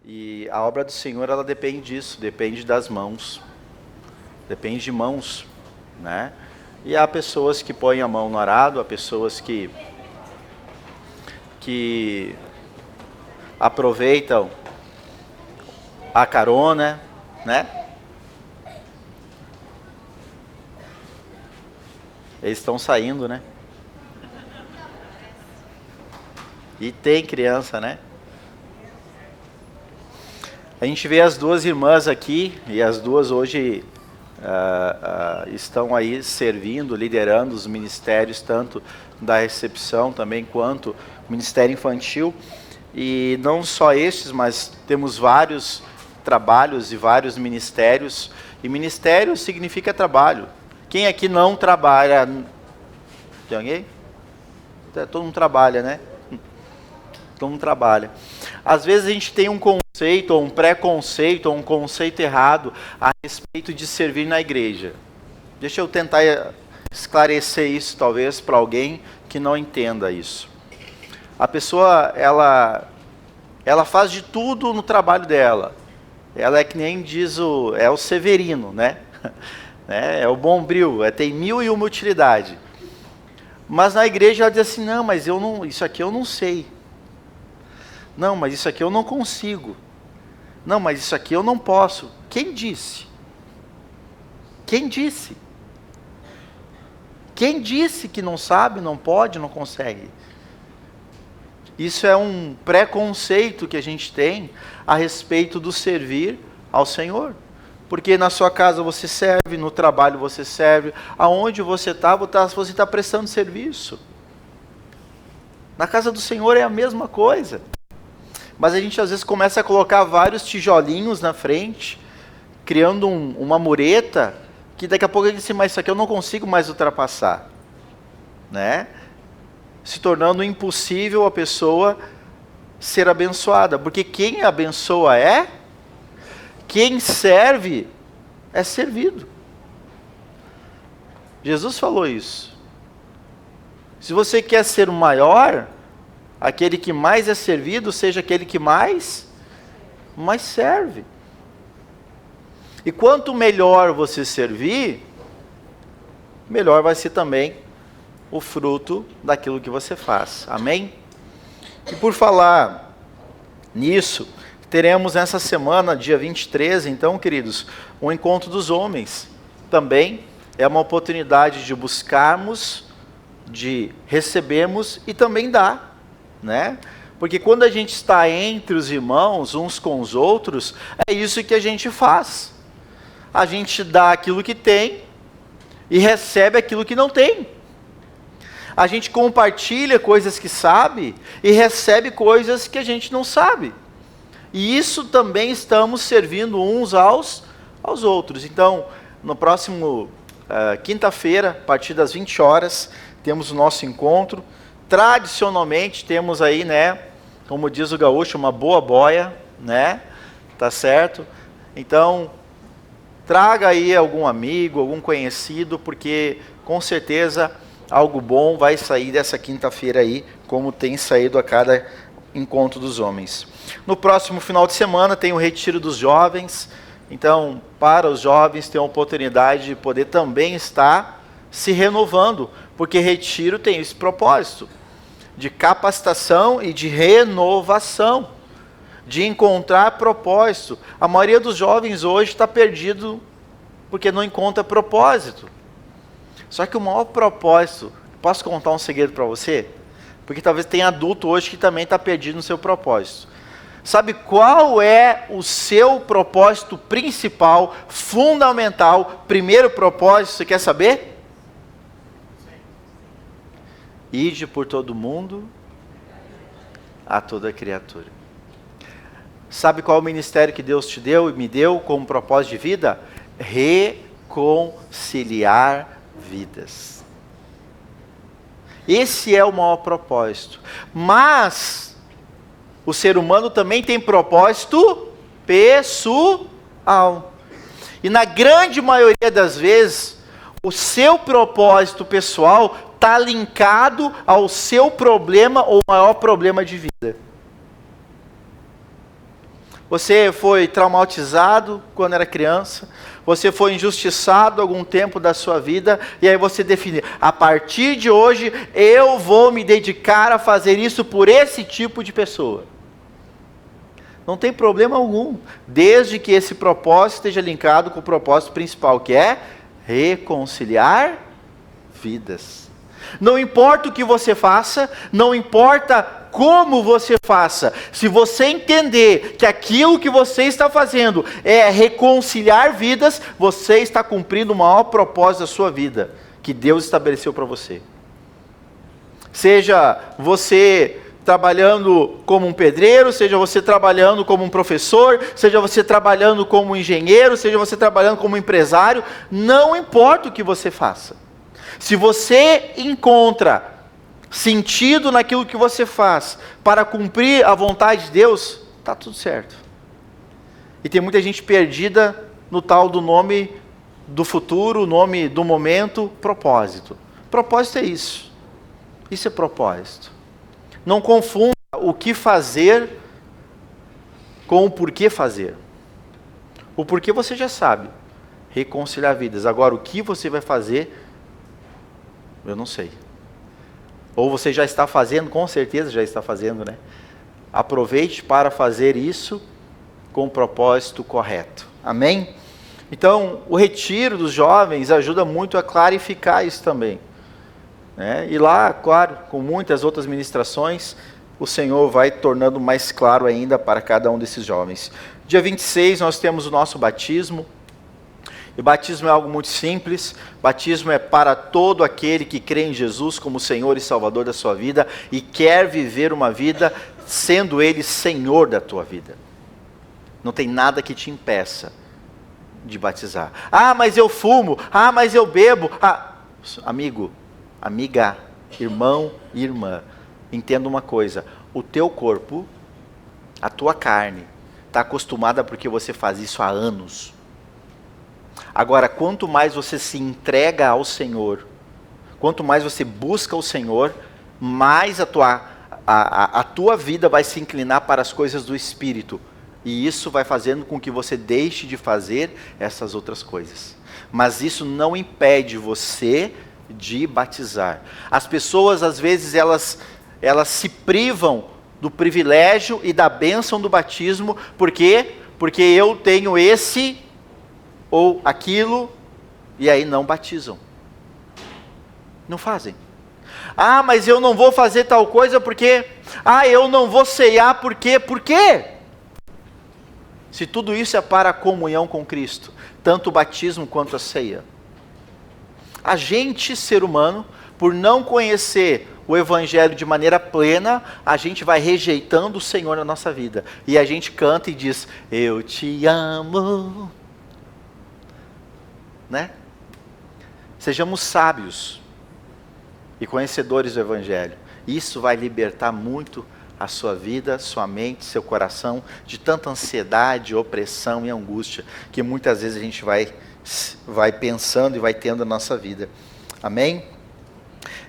E a obra do Senhor, ela depende disso, depende das mãos. Depende de mãos, né? E há pessoas que põem a mão no arado, há pessoas que aproveitam a carona, né? Eles estão saindo, né? E tem criança, né? A gente vê as duas irmãs aqui, e as duas hoje estão aí servindo, liderando os ministérios, tanto da recepção também, quanto ministério infantil. E não só estes, mas temos vários trabalhos e vários ministérios. E ministério significa trabalho. Quem aqui não trabalha? Tem alguém? Todo mundo trabalha, né? Todo mundo trabalha. Às vezes a gente tem um conceito, ou um preconceito, ou um conceito errado a respeito de servir na igreja. Deixa eu tentar esclarecer isso, talvez, para alguém que não entenda isso. A pessoa, ela faz de tudo no trabalho dela. Ela é que nem diz o Severino, né? É o Bombril, tem mil e uma utilidade. Mas na igreja ela diz assim, não, mas isso aqui eu não sei. Não, mas isso aqui eu não consigo. Não, mas isso aqui eu não posso. Quem disse? Quem disse? Quem disse que não sabe, não pode, não consegue? Isso é um preconceito que a gente tem a respeito do servir ao Senhor. Porque na sua casa você serve, no trabalho você serve, aonde você está prestando serviço. Na casa do Senhor é a mesma coisa. Mas a gente às vezes começa a colocar vários tijolinhos na frente, criando uma mureta, que daqui a pouco a gente diz, mas isso aqui eu não consigo mais ultrapassar. Né? Se tornando impossível a pessoa ser abençoada. Porque quem abençoa quem serve é servido. Jesus falou isso. Se você quer ser o maior, aquele que mais é servido, seja aquele que mais serve. E quanto melhor você servir, melhor vai ser também o fruto daquilo que você faz. Amém? E por falar nisso, teremos essa semana, dia 23, então, queridos, um encontro dos homens. Também é uma oportunidade de buscarmos, de recebermos e também dar, né? Porque quando a gente está entre os irmãos, uns com os outros, é isso que a gente faz. A gente dá aquilo que tem e recebe aquilo que não tem. A gente compartilha coisas que sabe e recebe coisas que a gente não sabe. E isso também estamos servindo uns aos outros. Então, no próximo quinta-feira, a partir das 20 horas, temos o nosso encontro. Tradicionalmente temos aí, né, como diz o gaúcho, uma boa boia, né? Tá certo? Então, traga aí algum amigo, algum conhecido, porque com certeza algo bom vai sair dessa quinta-feira aí, como tem saído a cada encontro dos homens. No próximo final de semana tem o retiro dos jovens. Então, para os jovens ter a oportunidade de poder também estar se renovando, porque retiro tem esse propósito de capacitação e de renovação, de encontrar propósito. A maioria dos jovens hoje está perdido porque não encontra propósito. Só que o maior propósito, posso contar um segredo para você? Porque talvez tenha adulto hoje que também está perdido no seu propósito. Sabe qual é o seu propósito principal, fundamental, primeiro propósito, você quer saber? Ide por todo mundo, a toda criatura. Sabe qual é o ministério que Deus te deu e me deu como propósito de vida? Reconciliar vidas. Esse é o maior propósito. Mas o ser humano também tem propósito pessoal. E na grande maioria das vezes, o seu propósito pessoal está linkado ao seu problema ou maior problema de vida. Você foi traumatizado quando era criança, você foi injustiçado algum tempo da sua vida, e aí você define, a partir de hoje eu vou me dedicar a fazer isso por esse tipo de pessoa. Não tem problema algum, desde que esse propósito esteja linkado com o propósito principal, que é reconciliar vidas. Não importa o que você faça, não importa como você faça, se você entender que aquilo que você está fazendo é reconciliar vidas, você está cumprindo o maior propósito da sua vida, que Deus estabeleceu para você. Seja você trabalhando como um pedreiro, seja você trabalhando como um professor, seja você trabalhando como um engenheiro, seja você trabalhando como um empresário, não importa o que você faça. Se você encontra sentido naquilo que você faz para cumprir a vontade de Deus, está tudo certo. E tem muita gente perdida no tal do nome do futuro, o nome do momento, propósito. Propósito é isso. Isso é propósito. Não confunda o que fazer com o porquê fazer. O porquê você já sabe, reconciliar vidas. Agora, o que você vai fazer, eu não sei. Ou você já está fazendo, com certeza já está fazendo, né? Aproveite para fazer isso com o propósito correto. Amém? Então, o retiro dos jovens ajuda muito a clarificar isso também. E lá, claro, com muitas outras ministrações, o Senhor vai tornando mais claro ainda para cada um desses jovens. Dia 26 nós temos o nosso batismo. E batismo é algo muito simples. Batismo é para todo aquele que crê em Jesus como Senhor e Salvador da sua vida e quer viver uma vida sendo Ele Senhor da tua vida. Não tem nada que te impeça de batizar. Ah, mas eu fumo. Ah, mas eu bebo. Amigo, amiga, irmão e irmã, entenda uma coisa. O teu corpo, a tua carne, está acostumada porque você faz isso há anos. Agora, quanto mais você se entrega ao Senhor, quanto mais você busca o Senhor, mais a tua vida vai se inclinar para as coisas do Espírito. E isso vai fazendo com que você deixe de fazer essas outras coisas. Mas isso não impede você de batizar. As pessoas, às vezes, elas se privam do privilégio e da bênção do batismo. Por quê? Porque eu tenho esse ou aquilo, e aí não batizam. Não fazem. Ah, mas eu não vou fazer tal coisa porque... Ah, eu não vou ceiar porque... Por quê? Se tudo isso é para a comunhão com Cristo, tanto o batismo quanto a ceia. A gente, ser humano, por não conhecer o Evangelho de maneira plena, a gente vai rejeitando o Senhor na nossa vida. E a gente canta e diz, eu te amo. Né? Sejamos sábios e conhecedores do Evangelho. Isso vai libertar muito a sua vida, sua mente, seu coração de tanta ansiedade, opressão e angústia que muitas vezes a gente vai pensando e vai tendo na nossa vida. Amém?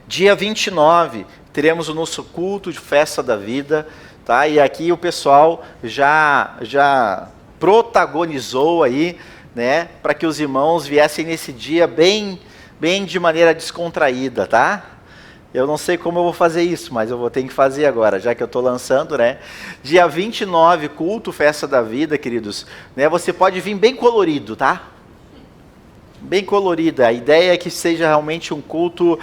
Dia 29 teremos o nosso culto de festa da vida, tá? E aqui o pessoal já protagonizou aí, né, para que os irmãos viessem nesse dia bem de maneira descontraída, tá? Eu não sei como eu vou fazer isso, mas eu vou ter que fazer agora, já que eu estou lançando, né? Dia 29, culto, festa da vida, queridos, né? Você pode vir bem colorido, tá? Bem colorido. A ideia é que seja realmente um culto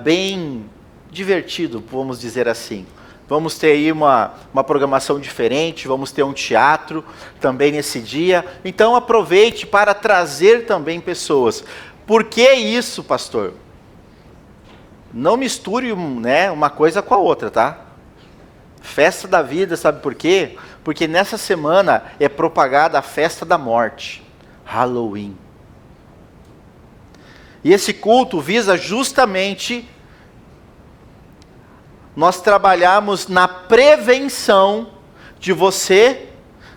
bem divertido, vamos dizer assim. Vamos ter aí uma programação diferente, vamos ter um teatro também nesse dia. Então aproveite para trazer também pessoas. Por que isso, pastor? Não misture uma coisa com a outra, tá? Festa da vida, sabe por quê? Porque nessa semana é propagada a festa da morte, Halloween. E esse culto visa justamente nós trabalharmos na prevenção de você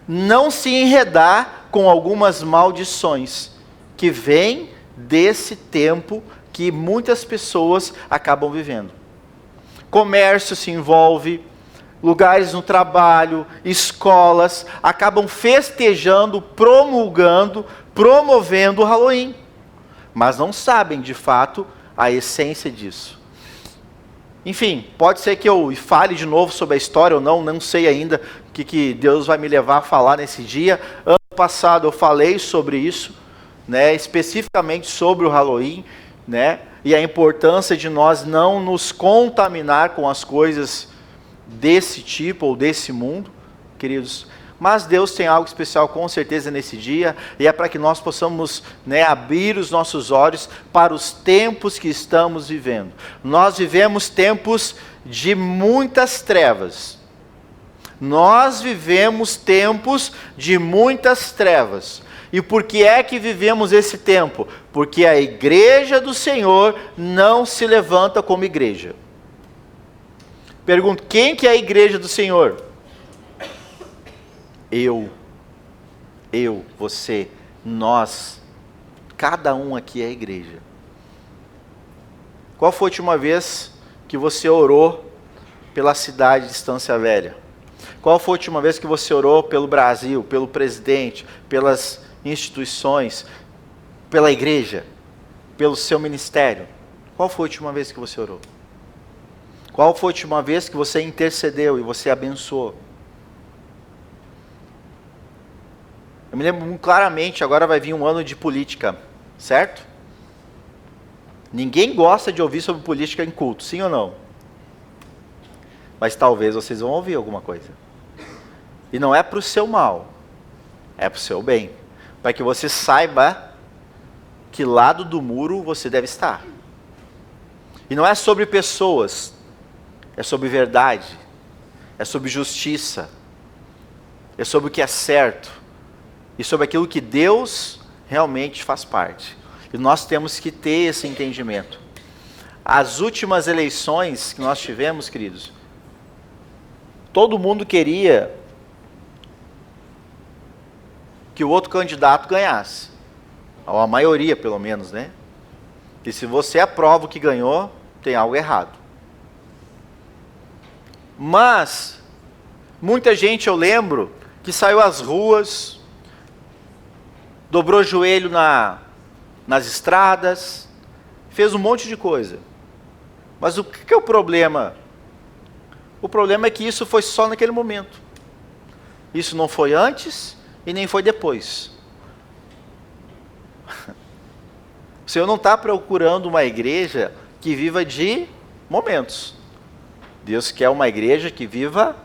não se enredar com algumas maldições que vêm desse tempo que muitas pessoas acabam vivendo. Comércio se envolve, lugares no trabalho, escolas, acabam festejando, promulgando, promovendo o Halloween. Mas não sabem, de fato, a essência disso. Enfim, pode ser que eu fale de novo sobre a história ou não sei ainda o que Deus vai me levar a falar nesse dia. Ano passado eu falei sobre isso, né, especificamente sobre o Halloween, né, e a importância de nós não nos contaminar com as coisas desse tipo ou desse mundo, queridos. Mas Deus tem algo especial com certeza nesse dia, e é para que nós possamos, né, abrir os nossos olhos para os tempos que estamos vivendo. Nós vivemos tempos de muitas trevas. Nós vivemos tempos de muitas trevas. E por que é que vivemos esse tempo? Porque a igreja do Senhor não se levanta como igreja. Pergunto, quem que é a igreja do Senhor? Eu, você, nós, cada um aqui é a igreja. Qual foi a última vez que você orou pela cidade de Estância Velha? Qual foi a última vez que você orou pelo Brasil, pelo presidente, pelas instituições, pela igreja, pelo seu ministério? Qual foi a última vez que você orou? Qual foi a última vez que você intercedeu e você abençoou? Eu me lembro claramente, agora vai vir um ano de política, certo? Ninguém gosta de ouvir sobre política em culto, sim ou não? Mas talvez vocês vão ouvir alguma coisa. E não é para o seu mal, é para o seu bem. Para que você saiba que lado do muro você deve estar. E não é sobre pessoas, é sobre verdade, é sobre justiça, é sobre o que é certo. E sobre aquilo que Deus realmente faz parte. E nós temos que ter esse entendimento. As últimas eleições que nós tivemos, queridos, todo mundo queria que o outro candidato ganhasse. Ou a maioria, pelo menos, né? E se você aprova o que ganhou, tem algo errado. Mas, muita gente, eu lembro, que saiu às ruas, dobrou o joelho nas estradas, fez um monte de coisa. Mas o que é o problema? O problema é que isso foi só naquele momento. Isso não foi antes e nem foi depois. O Senhor não está procurando uma igreja que viva de momentos. Deus quer uma igreja que viva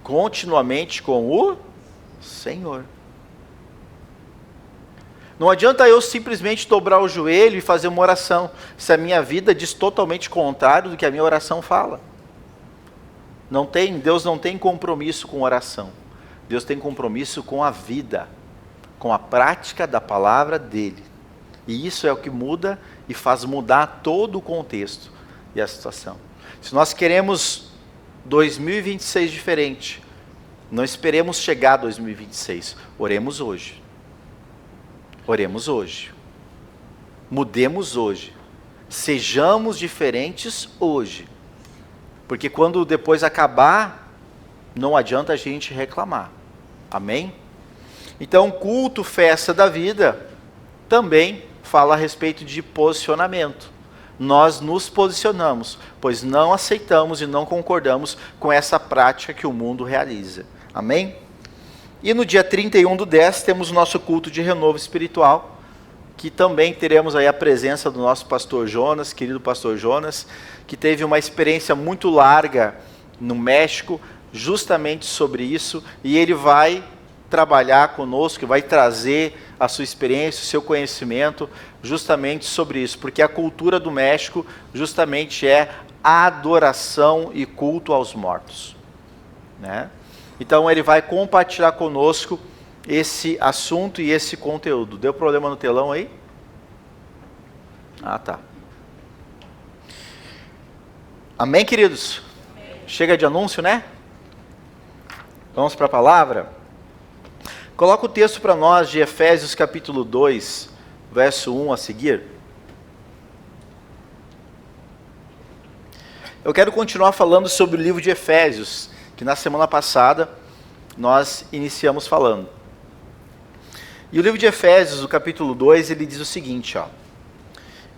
continuamente com o Senhor. Não adianta eu simplesmente dobrar o joelho e fazer uma oração, se a minha vida diz totalmente contrário do que a minha oração fala. Deus não tem compromisso com oração. Deus tem compromisso com a vida, com a prática da palavra dele. E isso é o que muda e faz mudar todo o contexto e a situação. Se nós queremos 2026 diferente, não esperemos chegar a 2026, oremos hoje. Oremos hoje, mudemos hoje, sejamos diferentes hoje, porque quando depois acabar, não adianta a gente reclamar, amém? Então, culto, festa da vida, também fala a respeito de posicionamento. Nós nos posicionamos, pois não aceitamos e não concordamos com essa prática que o mundo realiza, amém? E no dia 31/10 temos o nosso culto de renovo espiritual, que também teremos aí a presença do nosso pastor Jonas, querido pastor Jonas, que teve uma experiência muito larga no México, justamente sobre isso, e ele vai trabalhar conosco, vai trazer a sua experiência, o seu conhecimento, justamente sobre isso, porque a cultura do México justamente é adoração e culto aos mortos, né? Então ele vai compartilhar conosco esse assunto e esse conteúdo. Deu problema no telão aí? Ah, tá. Amém, queridos? Amém. Chega de anúncio, né? Vamos para a palavra? Coloca o texto para nós de Efésios capítulo 2, verso 1 a seguir. Eu quero continuar falando sobre o livro de Efésios, que na semana passada nós iniciamos falando. E o livro de Efésios, no capítulo 2, ele diz o seguinte, ó: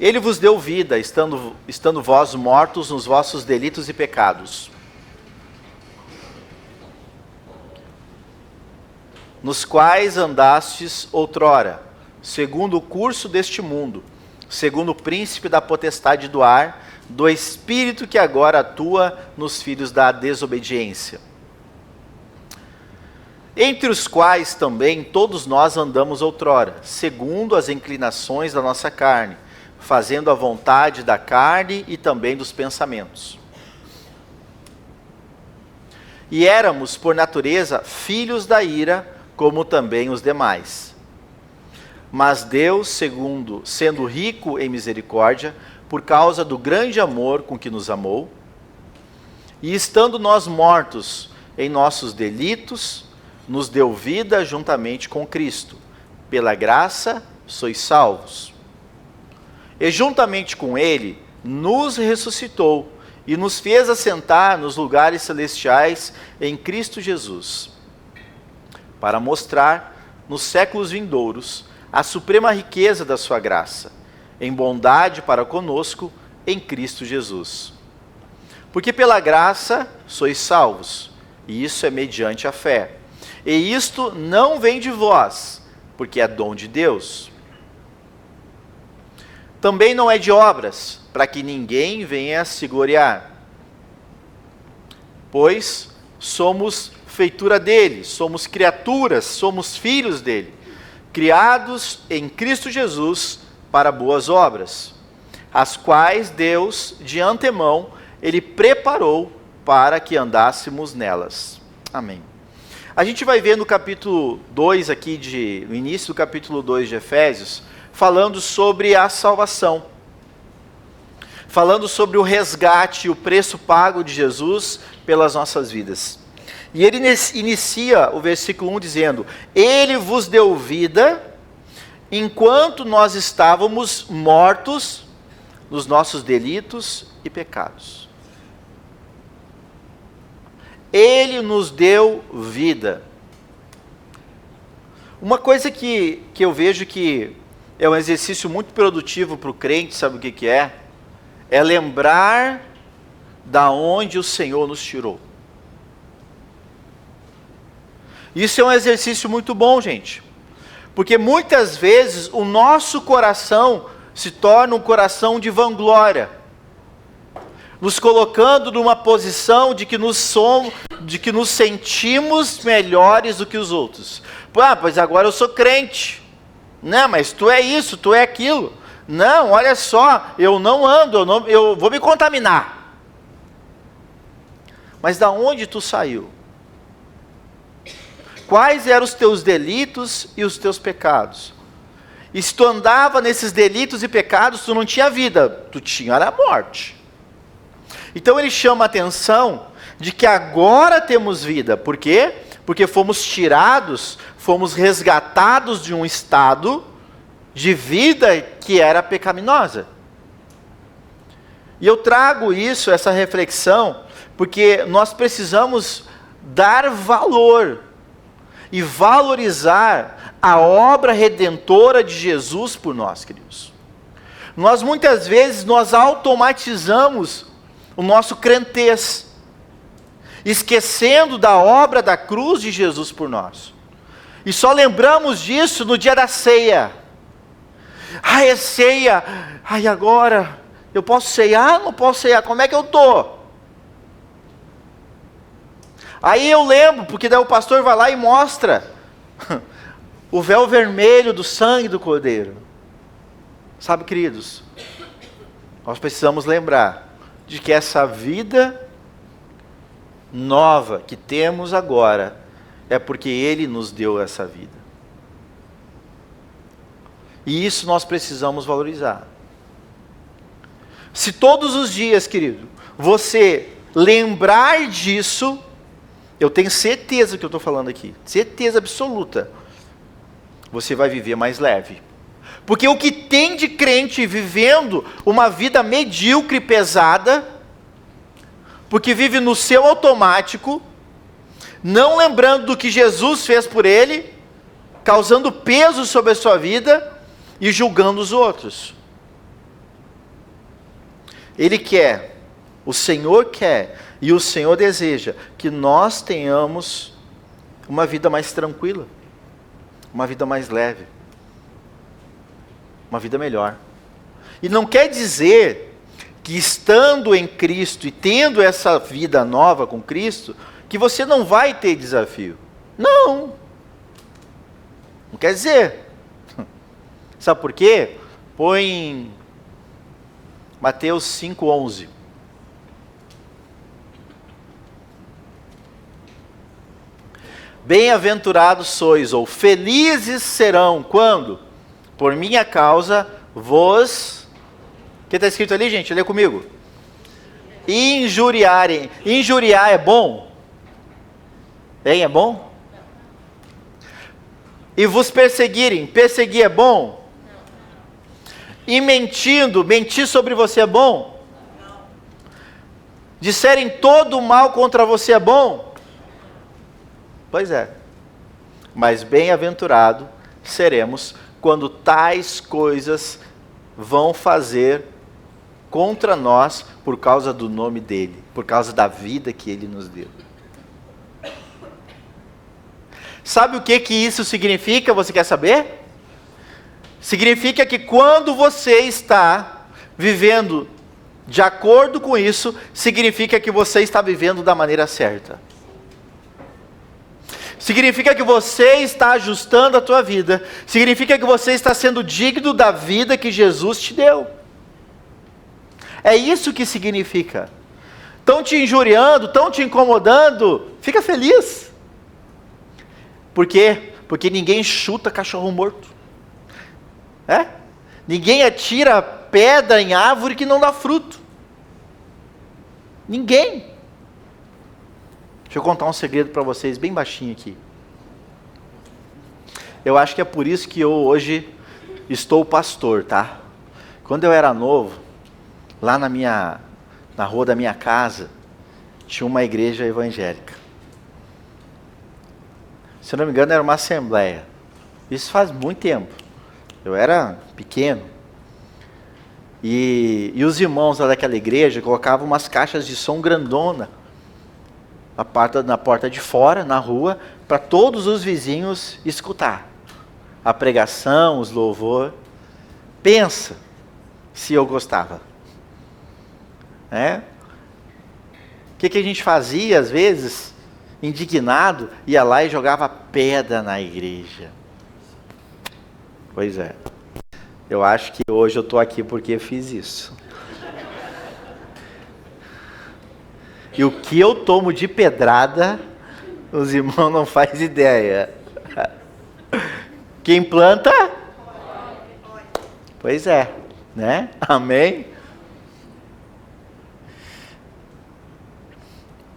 Ele vos deu vida, estando vós mortos nos vossos delitos e pecados, nos quais andastes outrora, segundo o curso deste mundo, segundo o príncipe da potestade do ar, do espírito que agora atua nos filhos da desobediência, entre os quais também todos nós andamos outrora, segundo as inclinações da nossa carne, fazendo a vontade da carne e também dos pensamentos. E éramos, por natureza, filhos da ira, como também os demais. Mas Deus, sendo rico em misericórdia, por causa do grande amor com que nos amou, e estando nós mortos em nossos delitos, nos deu vida juntamente com Cristo. Pela graça sois salvos. E juntamente com Ele, nos ressuscitou e nos fez assentar nos lugares celestiais em Cristo Jesus, para mostrar nos séculos vindouros a suprema riqueza da sua graça, em bondade para conosco em Cristo Jesus. Porque pela graça sois salvos, e isso é mediante a fé. E isto não vem de vós, porque é dom de Deus. Também não é de obras, para que ninguém venha se gloriar. Pois somos feitura dele, somos criaturas, somos filhos dele, criados em Cristo Jesus para boas obras, as quais Deus, de antemão, Ele preparou para que andássemos nelas. Amém. A gente vai ver no capítulo 2 aqui, no início do capítulo 2 de Efésios, falando sobre a salvação, falando sobre o resgate, o preço pago de Jesus pelas nossas vidas. E ele inicia o versículo 1 dizendo: Ele vos deu vida, enquanto nós estávamos mortos nos nossos delitos e pecados. Ele nos deu vida. Uma coisa que eu vejo que é um exercício muito produtivo para o crente, sabe o que é? É lembrar da onde o Senhor nos tirou. Isso é um exercício muito bom, gente. Porque muitas vezes o nosso coração se torna um coração de vanglória, nos colocando numa posição de que nos sentimos melhores do que os outros. Pois agora eu sou crente. Não, mas tu é isso, tu é aquilo. Não, olha só, eu não ando, eu vou me contaminar. Mas da onde tu saiu? Quais eram os teus delitos e os teus pecados? E se tu andava nesses delitos e pecados, tu não tinha vida, tu tinha a morte. Então ele chama a atenção de que agora temos vida. Por quê? Porque fomos tirados, fomos resgatados de um estado de vida que era pecaminosa. E eu trago isso, essa reflexão, porque nós precisamos dar valor e valorizar a obra redentora de Jesus por nós, queridos. Nós muitas vezes automatizamos o nosso crentez, esquecendo da obra da cruz de Jesus por nós. E só lembramos disso no dia da ceia. É ceia. Agora, eu posso ceiar? Não posso ceiar? Como é que eu estou? Aí eu lembro, porque daí o pastor vai lá e mostra o véu vermelho do sangue do Cordeiro. Sabe, queridos, nós precisamos lembrar de que essa vida nova que temos agora é porque Ele nos deu essa vida. E isso nós precisamos valorizar. Se todos os dias, querido, você lembrar disso, eu tenho certeza que eu estou falando aqui, certeza absoluta, você vai viver mais leve. Porque o que tem de crente vivendo uma vida medíocre e pesada, porque vive no seu automático, não lembrando do que Jesus fez por ele, causando peso sobre a sua vida e julgando os outros. Ele quer, o Senhor quer e o Senhor deseja que nós tenhamos uma vida mais tranquila, uma vida mais leve, uma vida melhor. E não quer dizer que estando em Cristo e tendo essa vida nova com Cristo, que você não vai ter desafio. Não quer dizer. Sabe por quê? Põe Mateus 5:11. Bem-aventurados sois, ou felizes serão, quando? Por minha causa, vos... O que está escrito ali, gente? Lê comigo. Injuriarem. Injuriar é bom? Hein, é bom? E vos perseguirem. Perseguir é bom? E mentindo, mentir sobre você é bom? Disserem todo o mal contra você é bom? Pois é. Mas bem-aventurado seremos quando tais coisas vão fazer contra nós por causa do nome dele, por causa da vida que ele nos deu. Sabe o que isso significa? Você quer saber? Significa que quando você está vivendo de acordo com isso, significa que você está vivendo da maneira certa. Significa que você está ajustando a tua vida. Significa que você está sendo digno da vida que Jesus te deu. É isso que significa. Estão te injuriando, estão te incomodando, fica feliz. Por quê? Porque ninguém chuta cachorro morto. Ninguém atira pedra em árvore que não dá fruto. Ninguém. Deixa eu contar um segredo para vocês, bem baixinho aqui. Eu acho que é por isso que eu hoje estou pastor, tá? Quando eu era novo, lá na rua da minha casa, tinha uma igreja evangélica. Se eu não me engano, era uma assembleia. Isso faz muito tempo. Eu era pequeno. E os irmãos lá daquela igreja colocavam umas caixas de som grandona na porta de fora, na rua, para todos os vizinhos escutar a pregação, os louvor. Pensa se eu gostava. O que a gente fazia às vezes, indignado, ia lá e jogava pedra na igreja. Pois é. Eu acho que hoje eu estou aqui porque fiz isso. E o que eu tomo de pedrada, os irmãos não fazem ideia. Quem planta? Pois é, né? Amém?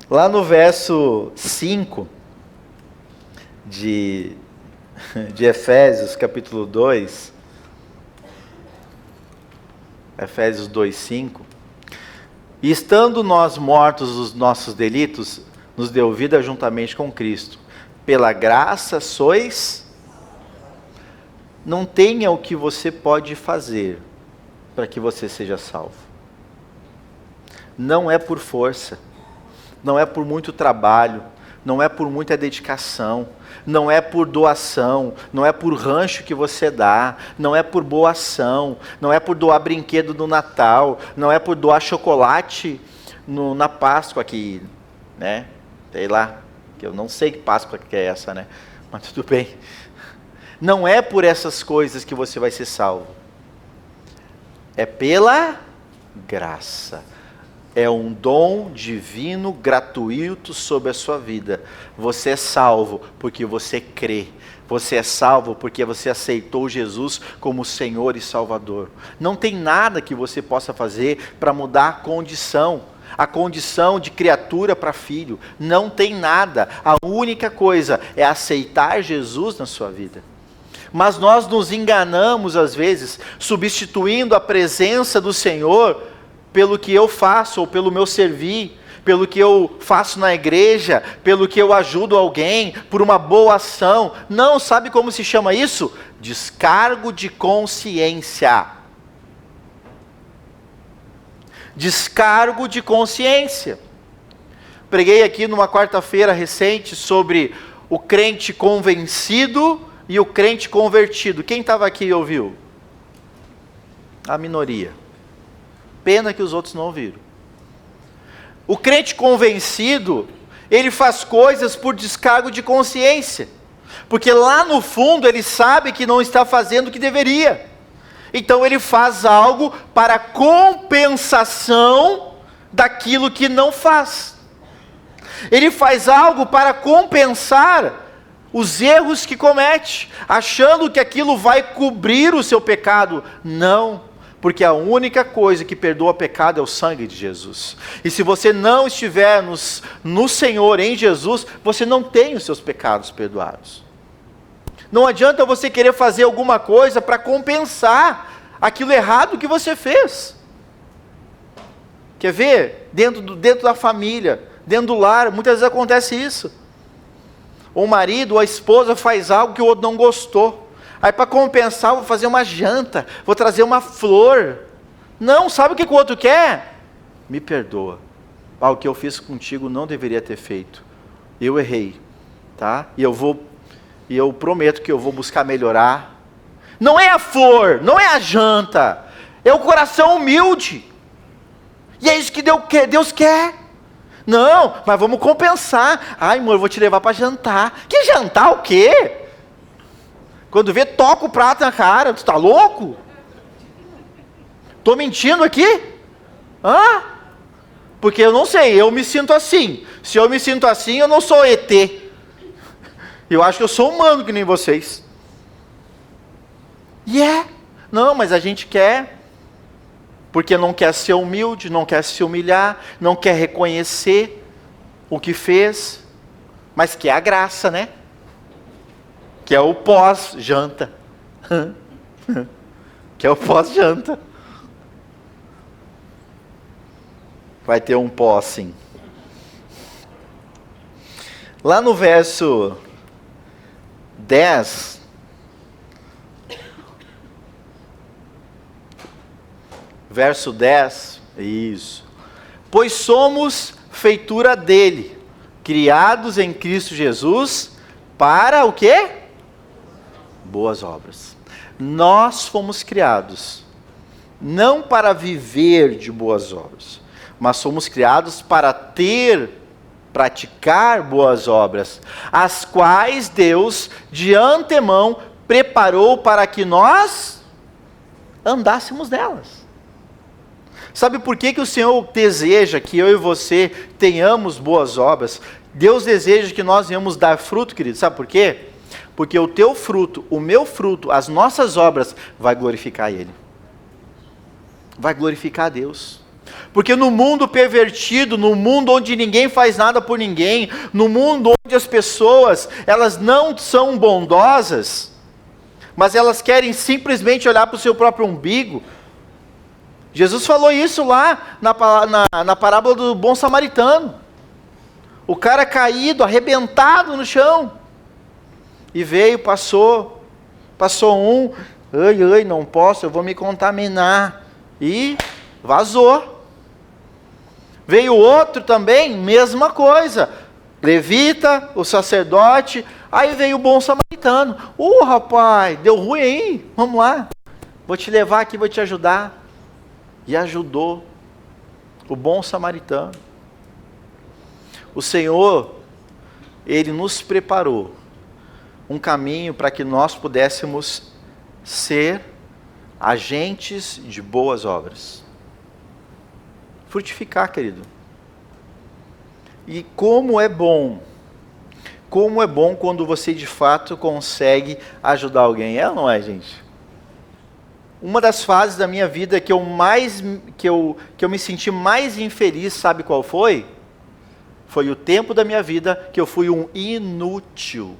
Lá no verso 5 de Efésios, capítulo 2, Efésios 2:5, e estando nós mortos dos nossos delitos, nos deu vida juntamente com Cristo. Pela graça sois... Não tenha o que você pode fazer para que você seja salvo. Não é por força, não é por muito trabalho, não é por muita dedicação, não é por doação, não é por rancho que você dá, não é por boa ação, não é por doar brinquedo no Natal, não é por doar chocolate na Páscoa aqui, né? Sei lá, que eu não sei que Páscoa que é essa, né? Mas tudo bem. Não é por essas coisas que você vai ser salvo. É pela graça. É um dom divino, gratuito sobre a sua vida. Você é salvo porque você crê. Você é salvo porque você aceitou Jesus como Senhor e Salvador. Não tem nada que você possa fazer para mudar a condição de criatura para filho. Não tem nada. A única coisa é aceitar Jesus na sua vida. Mas nós nos enganamos às vezes, substituindo a presença do Senhor pelo que eu faço ou pelo meu servir, pelo que eu faço na igreja, pelo que eu ajudo alguém, por uma boa ação. Não, sabe como se chama isso? Descargo de consciência. Descargo de consciência. Preguei aqui numa quarta-feira recente sobre o crente convencido e o crente convertido. Quem estava aqui e ouviu? A minoria. Pena que os outros não ouviram. O crente convencido, ele faz coisas por descargo de consciência. Porque lá no fundo ele sabe que não está fazendo o que deveria. Então ele faz algo para compensação daquilo que não faz. Ele faz algo para compensar os erros que comete, achando que aquilo vai cobrir o seu pecado. Não, porque a única coisa que perdoa pecado é o sangue de Jesus. E se você não estiver no Senhor, em Jesus, você não tem os seus pecados perdoados. Não adianta você querer fazer alguma coisa para compensar aquilo errado que você fez. Quer ver? Dentro da família, dentro do lar, muitas vezes acontece isso. O marido ou a esposa faz algo que o outro não gostou. Aí para compensar, vou fazer uma janta, vou trazer uma flor. Não, sabe o que o outro quer? Me perdoa. O que eu fiz contigo não deveria ter feito. Eu errei, tá? E eu prometo que eu vou buscar melhorar. Não é a flor, não é a janta, é o coração humilde. E é isso que Deus quer. Não, mas vamos compensar. Ai, amor, eu vou te levar para jantar. Que jantar o quê? Quando vê, toca o prato na cara. Tu tá louco? Tô mentindo aqui? Hã? Porque eu não sei, eu me sinto assim. Se eu me sinto assim, eu não sou ET. Eu acho que eu sou humano que nem vocês. Não, mas a gente quer, porque não quer ser humilde, não quer se humilhar, não quer reconhecer o que fez, mas quer a graça, né? Que é o pós-janta. Que é o pós-janta. Vai ter um pós, sim. Lá no verso 10, verso 10, isso. Pois somos feitura dele, criados em Cristo Jesus, para o quê? Boas obras. Nós fomos criados, não para viver de boas obras, mas fomos criados para praticar boas obras, as quais Deus de antemão preparou para que nós andássemos nelas. Sabe por que o Senhor deseja que eu e você tenhamos boas obras? Deus deseja que nós venhamos dar fruto, querido. Sabe por quê? Porque o teu fruto, o meu fruto, as nossas obras, vai glorificar Ele. Vai glorificar a Deus. Porque no mundo pervertido, no mundo onde ninguém faz nada por ninguém, no mundo onde as pessoas, elas não são bondosas, mas elas querem simplesmente olhar para o seu próprio umbigo. Jesus falou isso lá na parábola do bom samaritano. O cara caído, arrebentado no chão. E veio, passou um, ai, não posso, eu vou me contaminar. E vazou. Veio outro também, mesma coisa. Levita, o sacerdote, aí veio o bom samaritano. Rapaz, deu ruim aí, vamos lá. Vou te levar aqui, vou te ajudar. E ajudou o bom samaritano. O Senhor, Ele nos preparou um caminho para que nós pudéssemos ser agentes de boas obras. Frutificar, querido. E como é bom quando você de fato consegue ajudar alguém. É ou não é, gente? Uma das fases da minha vida que eu me senti mais infeliz, sabe qual foi? Foi o tempo da minha vida que eu fui um inútil.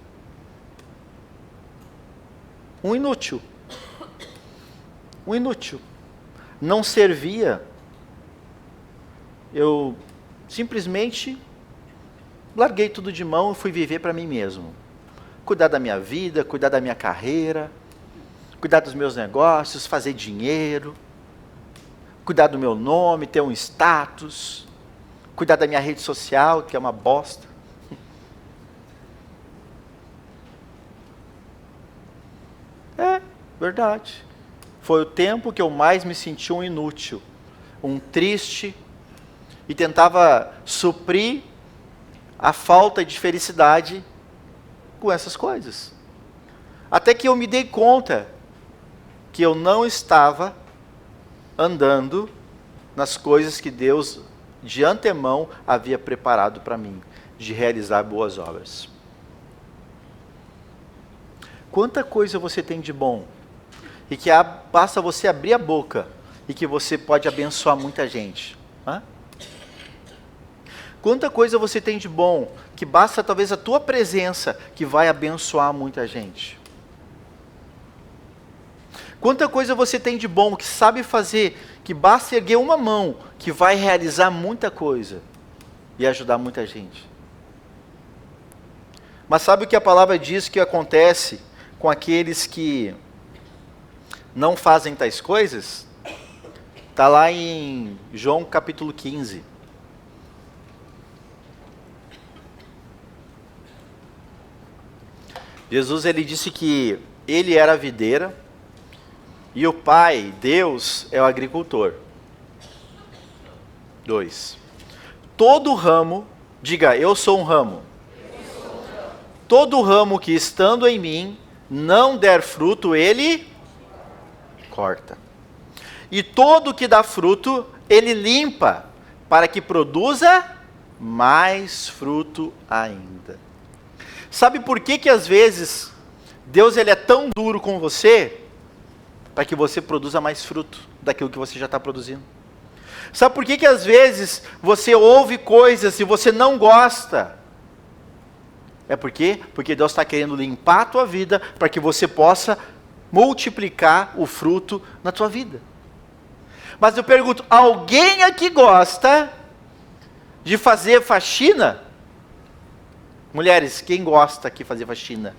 Um inútil. Não servia. Eu simplesmente larguei tudo de mão e fui viver para mim mesmo. Cuidar da minha vida, cuidar da minha carreira, cuidar dos meus negócios, fazer dinheiro, cuidar do meu nome, ter um status, cuidar da minha rede social, que é uma bosta. É, verdade. Foi o tempo que eu mais me senti um inútil, um triste, e tentava suprir a falta de felicidade com essas coisas. Até que eu me dei conta que eu não estava andando nas coisas que Deus de antemão havia preparado para mim, de realizar boas obras. Quanta coisa você tem de bom, e que basta você abrir a boca, e que você pode abençoar muita gente. Hã? Quanta coisa você tem de bom, que basta talvez a tua presença, que vai abençoar muita gente. Quanta coisa você tem de bom, que sabe fazer, que basta erguer uma mão, que vai realizar muita coisa, e ajudar muita gente. Mas sabe o que a palavra diz que acontece com aqueles que não fazem tais coisas? Está lá em João capítulo 15. Jesus, ele disse que ele era a videira e o Pai, Deus, é o agricultor. 2. Todo ramo, diga, eu sou um ramo. Todo ramo que estando em mim não der fruto, ele corta. E todo que dá fruto, ele limpa, para que produza mais fruto ainda. Sabe por que às vezes Deus ele é tão duro com você? Para que você produza mais fruto daquilo que você já está produzindo. Sabe por que às vezes você ouve coisas e você não gosta? É por quê? Porque Deus está querendo limpar a tua vida para que você possa multiplicar o fruto na tua vida. Mas eu pergunto, alguém aqui gosta de fazer faxina? Mulheres, quem gosta aqui de fazer faxina?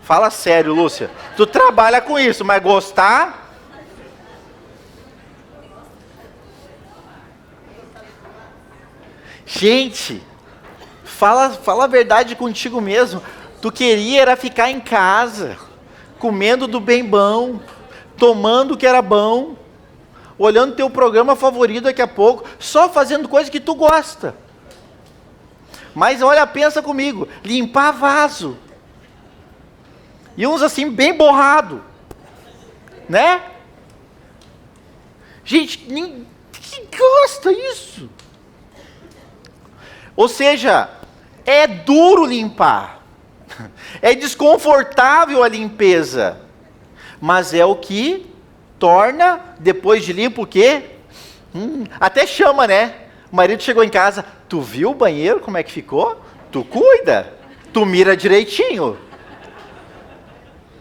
Fala sério, Lúcia. Tu trabalha com isso, mas gostar? Gente, fala a verdade contigo mesmo. Tu queria era ficar em casa, comendo do bem bom, tomando o que era bom, olhando teu programa favorito daqui a pouco, só fazendo coisa que tu gosta. Mas olha, pensa comigo, limpar vaso. E uns assim, bem borrado. Né? Gente, ninguém gosta disso. Ou seja, é duro limpar. É desconfortável a limpeza. Mas é o que torna, depois de limpo, o quê? Até chama, né? O marido chegou em casa, tu viu o banheiro, como é que ficou? Tu cuida, tu mira direitinho.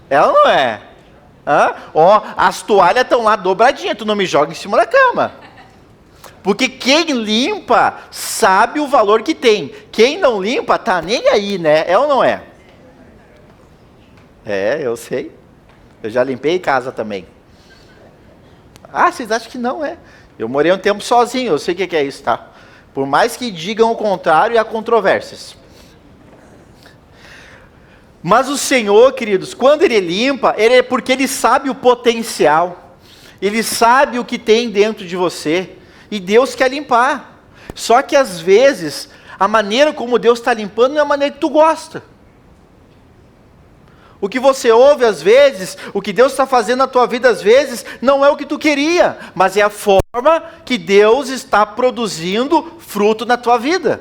É ou não é? Ó, as toalhas estão lá dobradinhas, tu não me joga em cima da cama. Porque quem limpa sabe o valor que tem. Quem não limpa tá nem aí, né? É ou não é? É, eu sei. Eu já limpei casa também. Ah, vocês acham que não, é? Eu morei um tempo sozinho, eu sei o que é isso, tá? Por mais que digam o contrário, há controvérsias. Mas o Senhor, queridos, quando Ele limpa, é porque Ele sabe o potencial. Ele sabe o que tem dentro de você. E Deus quer limpar. Só que às vezes, a maneira como Deus está limpando não é a maneira que tu gosta. O que você ouve às vezes, o que Deus está fazendo na tua vida às vezes, não é o que tu queria, mas é a forma que Deus está produzindo fruto na tua vida.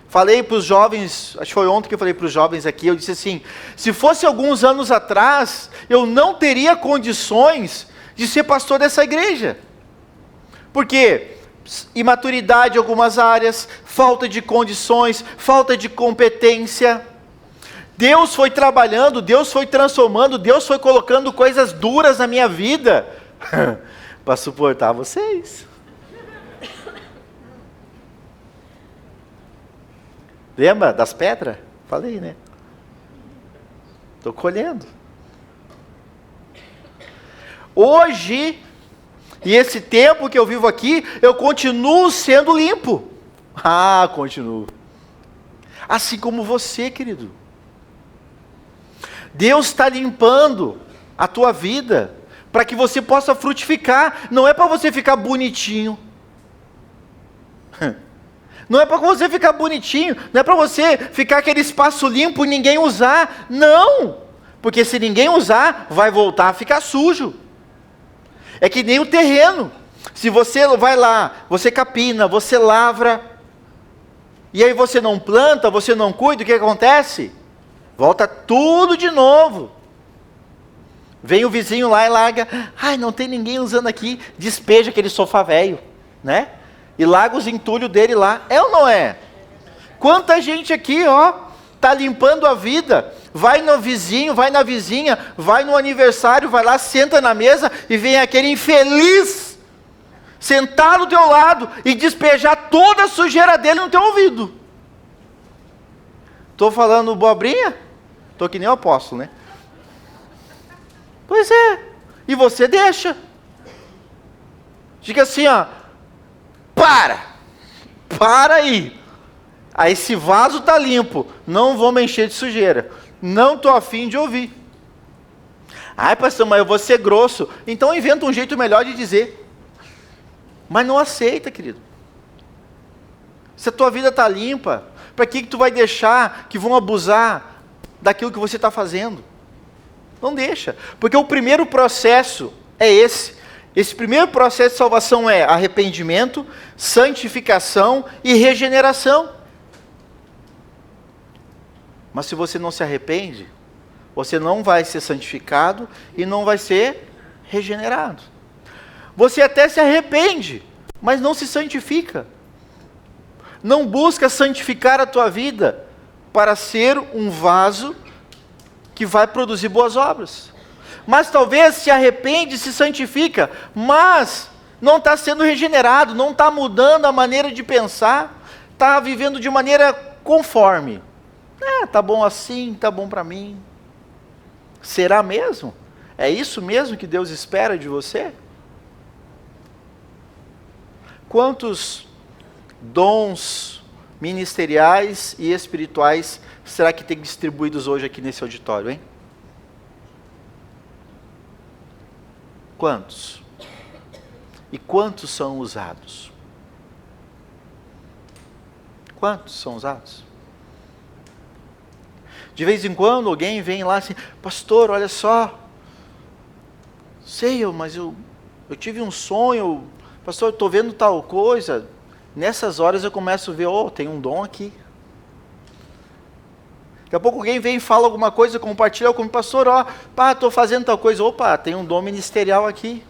Falei para os jovens, acho que foi ontem que eu falei para os jovens aqui, eu disse assim, se fosse alguns anos atrás, eu não teria condições de ser pastor dessa igreja. Por quê? Imaturidade em algumas áreas, falta de condições, falta de competência. Deus foi trabalhando, Deus foi transformando, Deus foi colocando coisas duras na minha vida para suportar vocês. Lembra das pedras? Falei, né? Estou colhendo. Hoje, e esse tempo que eu vivo aqui, eu continuo sendo limpo. Ah, continuo. Assim como você, querido. Deus está limpando a tua vida para que você possa frutificar. Não é para você ficar bonitinho. Não é para você ficar bonitinho. Não é para você ficar aquele espaço limpo e ninguém usar. Não. Porque se ninguém usar, vai voltar a ficar sujo. É que nem o terreno. Se você vai lá, você capina, você lavra, e aí você não planta, você não cuida, o que acontece? Volta tudo de novo. Vem o vizinho lá e larga, ai, não tem ninguém usando aqui, despeja aquele sofá velho, né? E larga os entulhos dele lá. É ou não é? Quanta gente aqui, ó, tá limpando a vida, vai no vizinho, vai na vizinha, vai no aniversário, vai lá, senta na mesa e vem aquele infeliz sentar do teu lado e despejar toda a sujeira dele no teu ouvido. Estou falando bobrinha? Estou que nem o apóstolo, né? Pois é. E você deixa. Diga assim, ó. Para aí. Aí esse vaso está limpo. Não vou me encher de sujeira. Não estou afim de ouvir. Ai, pastor, mas eu vou ser grosso. Então inventa um jeito melhor de dizer. Mas não aceita, querido. Se a tua vida está limpa, para que tu vai deixar que vão abusar daquilo que você está fazendo? Não deixa. Porque o primeiro processo é esse. Esse primeiro processo de salvação é arrependimento, santificação e regeneração. Mas se você não se arrepende, você não vai ser santificado e não vai ser regenerado. Você até se arrepende, mas não se santifica. Não busca santificar a tua vida para ser um vaso que vai produzir boas obras. Mas talvez se arrepende, se santifica, mas não está sendo regenerado, não está mudando a maneira de pensar, está vivendo de maneira conforme. Tá bom assim, tá bom para mim. Será mesmo? É isso mesmo que Deus espera de você? Quantos dons ministeriais e espirituais será que tem distribuídos hoje aqui nesse auditório, hein? Quantos? E quantos são usados? Quantos são usados? De vez em quando alguém vem lá assim, pastor, olha só, mas eu tive um sonho, pastor, eu estou vendo tal coisa. Nessas horas eu começo a ver, tem um dom aqui. Daqui a pouco alguém vem e fala alguma coisa, compartilha com o pastor, estou fazendo tal coisa, tem um dom ministerial aqui.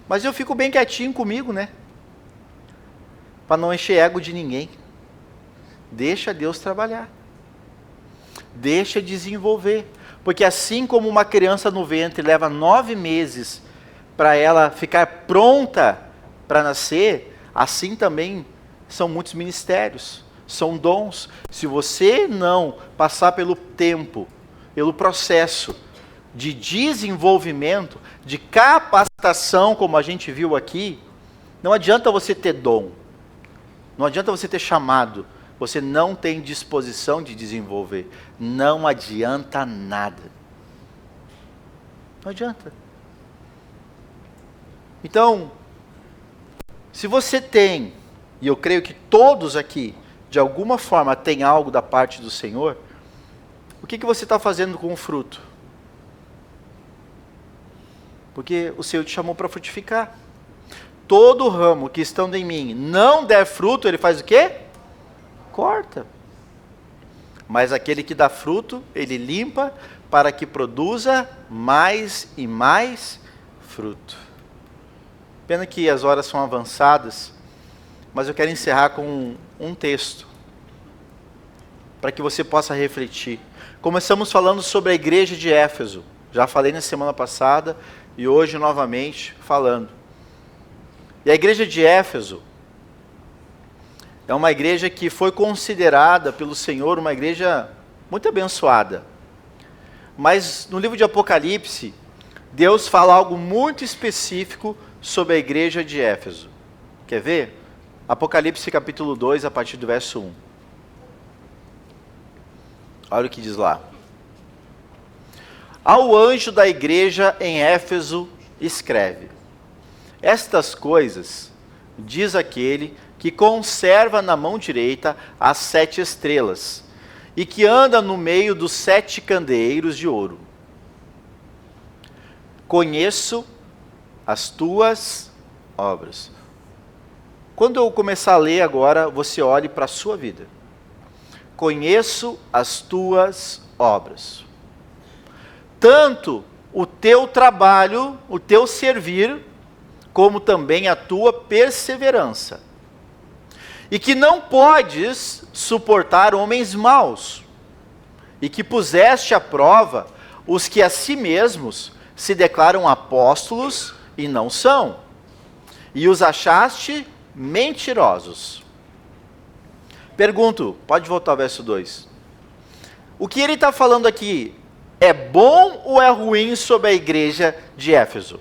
Mas eu fico bem quietinho comigo, né? Para não encher ego de ninguém. Deixa Deus trabalhar. Deixa desenvolver. Porque assim como uma criança no ventre leva 9 meses para ela ficar pronta para nascer, assim também são muitos ministérios, são dons. Se você não passar pelo tempo, pelo processo de desenvolvimento, de capacitação, como a gente viu aqui, não adianta você ter dom, não adianta você ter chamado, você não tem disposição de desenvolver, não adianta nada. Não adianta. Então, se você tem, e eu creio que todos aqui, de alguma forma, têm algo da parte do Senhor, o que você está fazendo com o fruto? Porque o Senhor te chamou para frutificar. Todo ramo que estando em mim não der fruto, ele faz o quê? Corta. Mas aquele que dá fruto, ele limpa para que produza mais e mais fruto. Pena que as horas são avançadas, mas eu quero encerrar com um texto, para que você possa refletir. Começamos falando sobre a igreja de Éfeso, já falei na semana passada, e hoje novamente falando. E a igreja de Éfeso, É uma igreja que foi considerada pelo Senhor uma igreja muito abençoada. Mas no livro de Apocalipse, Deus fala algo muito específico sobre a igreja de Éfeso. Quer ver? Apocalipse capítulo 2, a partir do verso 1. Olha o que diz lá. Ao anjo da igreja em Éfeso escreve: estas coisas diz aquele que conserva na mão direita as 7 estrelas, e que anda no meio dos 7 candeeiros de ouro. Conheço as tuas obras. Quando eu começar a ler agora, você olhe para a sua vida. Conheço as tuas obras. Tanto o teu trabalho, o teu servir, como também a tua perseverança. E que não podes suportar homens maus, e que puseste à prova os que a si mesmos se declaram apóstolos e não são, e os achaste mentirosos. Pergunto, pode voltar ao verso 2. O que ele está falando aqui é bom ou é ruim sobre a igreja de Éfeso?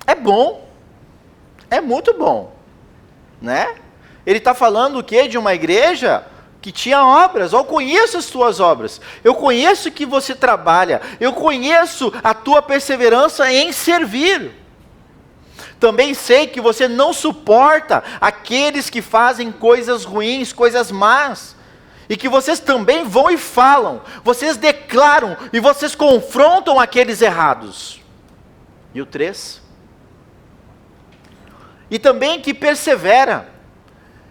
É bom, é muito bom, né? Ele está falando o quê? De uma igreja que tinha obras. Eu conheço as tuas obras, eu conheço que você trabalha, eu conheço a tua perseverança em servir. Também sei que você não suporta aqueles que fazem coisas ruins, coisas más. E que vocês também vão e falam, vocês declaram e vocês confrontam aqueles errados. E o 3. E também que persevera,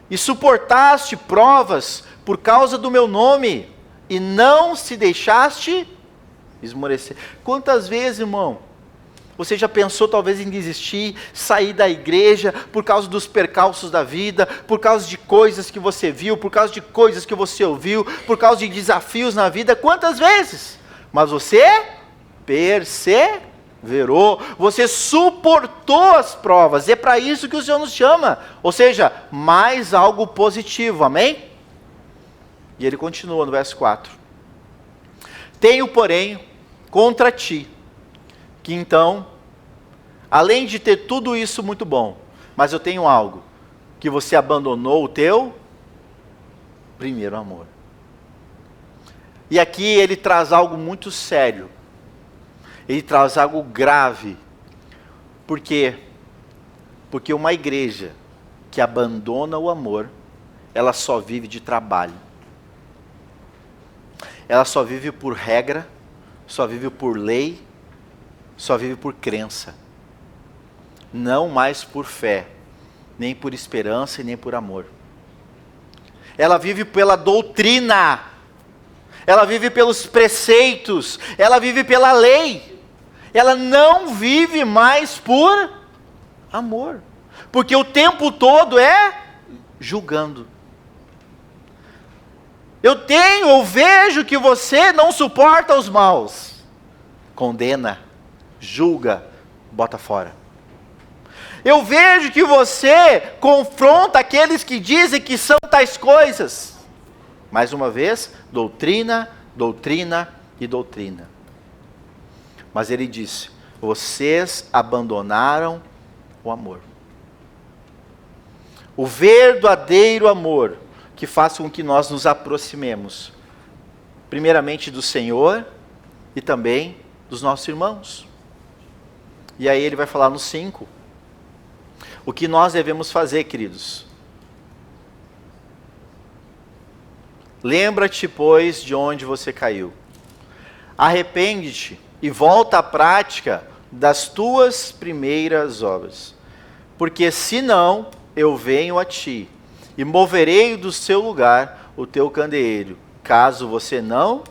e suportaste provas por causa do meu nome, e não se deixaste esmorecer. Quantas vezes, irmão, você já pensou talvez em desistir, sair da igreja por causa dos percalços da vida, por causa de coisas que você viu, por causa de coisas que você ouviu, por causa de desafios na vida? Quantas vezes? Mas você perseverou, você suportou as provas, é para isso que o Senhor nos chama, ou seja, mais algo positivo, amém? E ele continua no verso 4. Tenho, porém, contra ti, que então, além de ter tudo isso muito bom, mas eu tenho algo, que você abandonou o teu primeiro amor. E aqui ele traz algo muito sério, ele traz algo grave. Por quê? Porque uma igreja que abandona o amor, ela só vive de trabalho. Ela só vive por regra, só vive por lei, só vive por crença. Não mais por fé, nem por esperança e nem por amor. Ela vive pela doutrina, ela vive pelos preceitos, ela vive pela lei. Ela não vive mais por amor, porque o tempo todo é julgando. Eu vejo que você não suporta os maus. Condena, julga, bota fora. Eu vejo que você confronta aqueles que dizem que são tais coisas. Mais uma vez, doutrina, doutrina e doutrina. Mas ele disse: vocês abandonaram o amor. O verdadeiro amor que faz com que nós nos aproximemos, primeiramente do Senhor e também dos nossos irmãos. E aí ele vai falar no 5. O que nós devemos fazer, queridos? Lembra-te, pois, de onde você caiu. Arrepende-te e volta à prática das tuas primeiras obras. Porque senão eu venho a ti e moverei do seu lugar o teu candeeiro, caso você não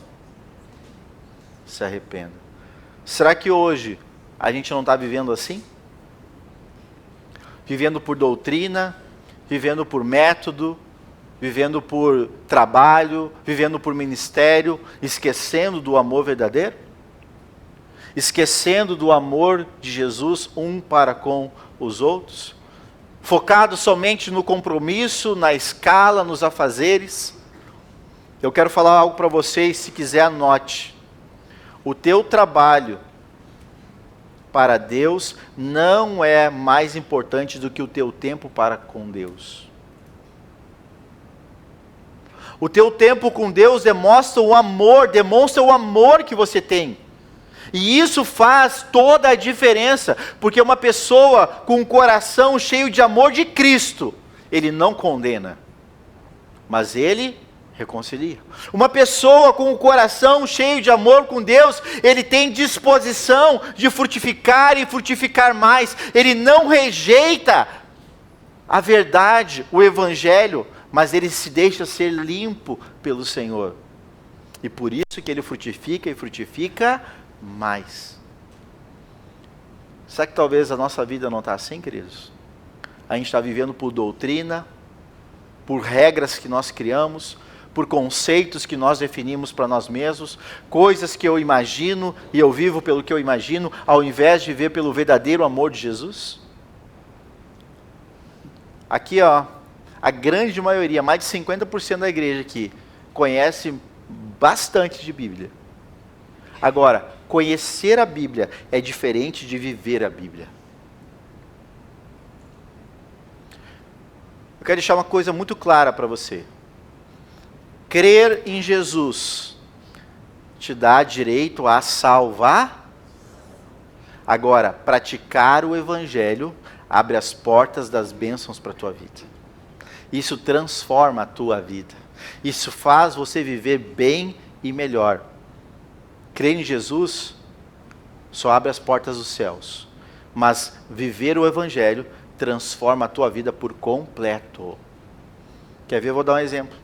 se arrependa. Será que hoje a gente não está vivendo assim? Vivendo por doutrina, vivendo por método, vivendo por trabalho, vivendo por ministério, esquecendo do amor verdadeiro? Esquecendo do amor de Jesus um para com os outros? focado somente no compromisso, na escala, nos afazeres. Eu quero falar algo para vocês, se quiser anote. O teu trabalho para Deus não é mais importante do que o teu tempo para com Deus. O teu tempo com Deus demonstra o amor que você tem. E isso faz toda a diferença, porque uma pessoa com um coração cheio de amor de Cristo, ele não condena, mas ele reconcilia. Uma pessoa com um coração cheio de amor com Deus, ele tem disposição de frutificar e frutificar mais. Ele não rejeita a verdade, o evangelho, mas ele se deixa ser limpo pelo Senhor. E por isso que ele frutifica e frutifica mais. Será que talvez a nossa vida não está assim, queridos? A gente está vivendo por doutrina, por regras que nós criamos, por conceitos que nós definimos para nós mesmos, coisas que eu imagino e eu vivo pelo que eu imagino, ao invés de viver pelo verdadeiro amor de Jesus? Aqui, ó, a grande maioria, mais de 50% da igreja aqui, conhece bastante de Bíblia. Agora, conhecer a Bíblia é diferente de viver a Bíblia. Eu quero deixar uma coisa muito clara para você. Crer em Jesus te dá direito a salvar. Agora, praticar o Evangelho abre as portas das bênçãos para a tua vida. Isso transforma a tua vida. Isso faz você viver bem e melhor. Crer em Jesus só abre as portas dos céus. Mas viver o Evangelho transforma a tua vida por completo. Quer ver? Eu vou dar um exemplo.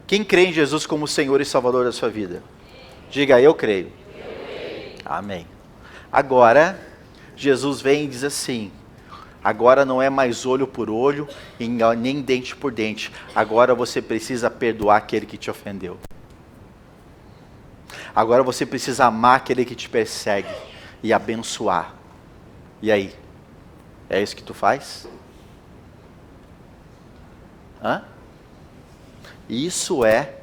Quem crê em Jesus como Senhor e Salvador da sua vida? Diga, eu creio. Amém. Agora, Jesus vem e diz assim: agora não é mais olho por olho, nem dente por dente. Agora você precisa perdoar aquele que te ofendeu. Agora você precisa amar aquele que te persegue e abençoar. E aí? É isso que tu faz? Hã? Isso é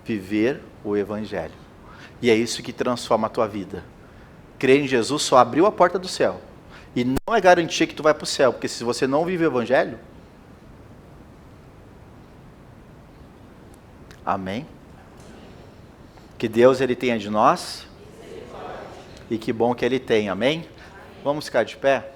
viver o Evangelho. E é isso que transforma a tua vida. Crer em Jesus só abriu a porta do céu. E não é garantia que tu vai para o céu, porque se você não vive o Evangelho... Amém? Que Deus Ele tenha de nós. E que bom que Ele tem, amém? Vamos ficar de pé?